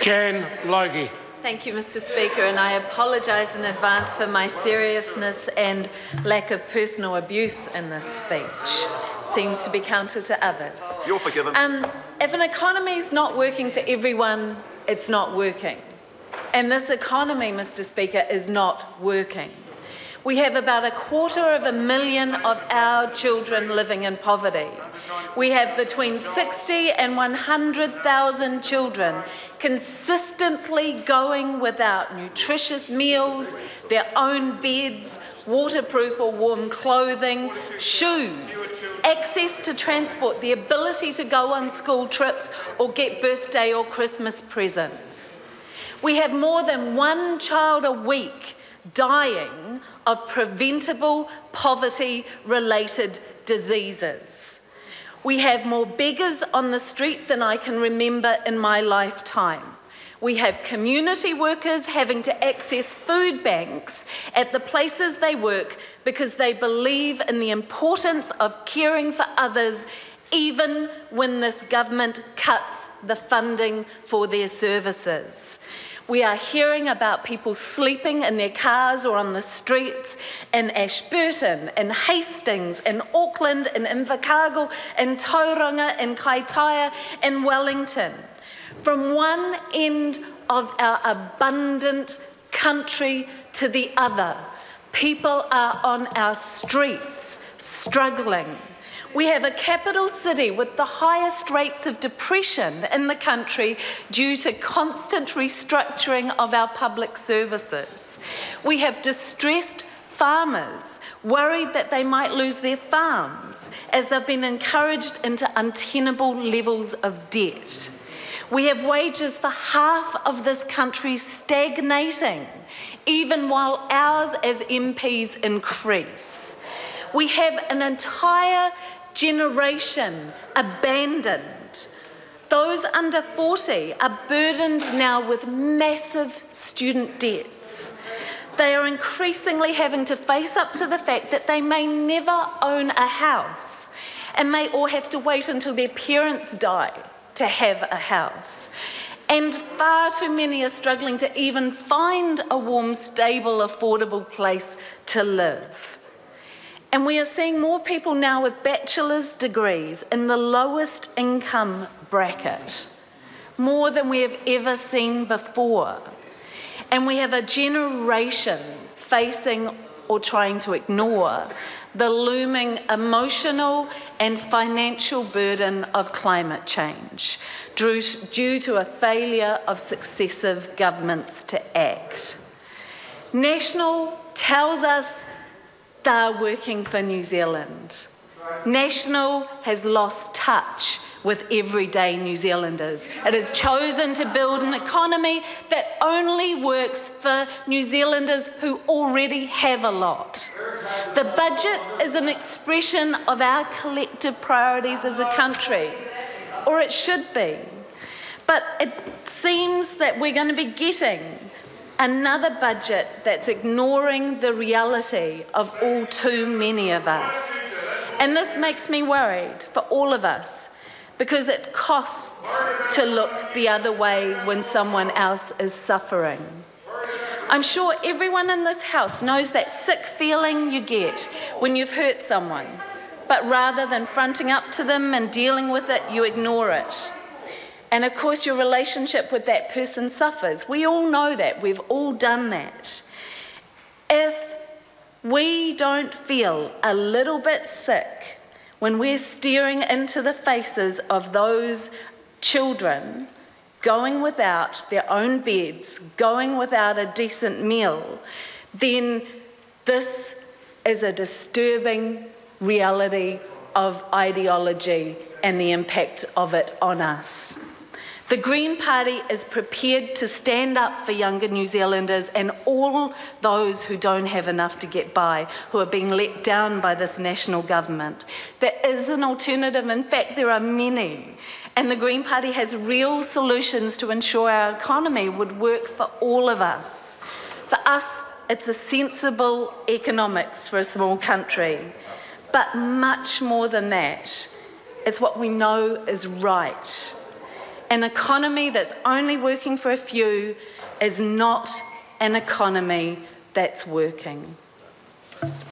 Jan Logie. Thank you, Mr. Speaker, and I apologise in advance for my seriousness and lack of personal abuse in this speech. Seems to be counter to others. You're forgiven. If an economy is not working for everyone, it's not working. And this economy, Mr. Speaker, is not working. We have about 250,000 of our children living in poverty. We have between 60 and 100,000 children consistently going without nutritious meals, their own beds, waterproof or warm clothing, shoes, access to transport, the ability to go on school trips or get birthday or Christmas presents. We have more than one child a week dying of preventable poverty-related diseases. We have more beggars on the street than I can remember in my lifetime. We have community workers having to access food banks at the places they work because they believe in the importance of caring for others even when this government cuts the funding for their services. We are hearing about people sleeping in their cars or on the streets in Ashburton, in Hastings, in Auckland, in Invercargill, in Tauranga, in Kaitaia, in Wellington. From one end of our abundant country to the other, people are on our streets struggling. We have a capital city with the highest rates of depression in the country due to constant restructuring of our public services. We have distressed farmers worried that they might lose their farms as they've been encouraged into untenable levels of debt. We have wages for half of this country stagnating, even while ours as MPs increase. We have an entire generation abandoned. Those under 40 are burdened now with massive student debts. They are increasingly having to face up to the fact that they may never own a house and may all have to wait until their parents die to have a house. And far too many are struggling to even find a warm, stable, affordable place to live. And we are seeing more people now with bachelor's degrees in the lowest income bracket, more than we have ever seen before. And we have a generation facing or trying to ignore the looming emotional and financial burden of climate change due to a failure of successive governments to act. National tells us they're working for New Zealand. National has lost touch with everyday New Zealanders. It has chosen to build an economy that only works for New Zealanders who already have a lot. The budget is an expression of our collective priorities as a country, or it should be. But it seems that we're going to be getting another budget that's ignoring the reality of all too many of us. And this makes me worried for all of us because it costs to look the other way when someone else is suffering. I'm sure everyone in this House knows that sick feeling you get when you've hurt someone, but rather than fronting up to them and dealing with it, you ignore it. And of course, your relationship with that person suffers. We all know that. We've all done that. If we don't feel a little bit sick when we're staring into the faces of those children going without their own beds, going without a decent meal, then this is a disturbing reality of ideology and the impact of it on us. The Green Party is prepared to stand up for younger New Zealanders and all those who don't have enough to get by, who are being let down by this national government. There is an alternative. In fact, there are many. And the Green Party has real solutions to ensure our economy would work for all of us. For us, it's a sensible economics for a small country. But much more than that, it's what we know is right. An economy that's only working for a few is not an economy that's working.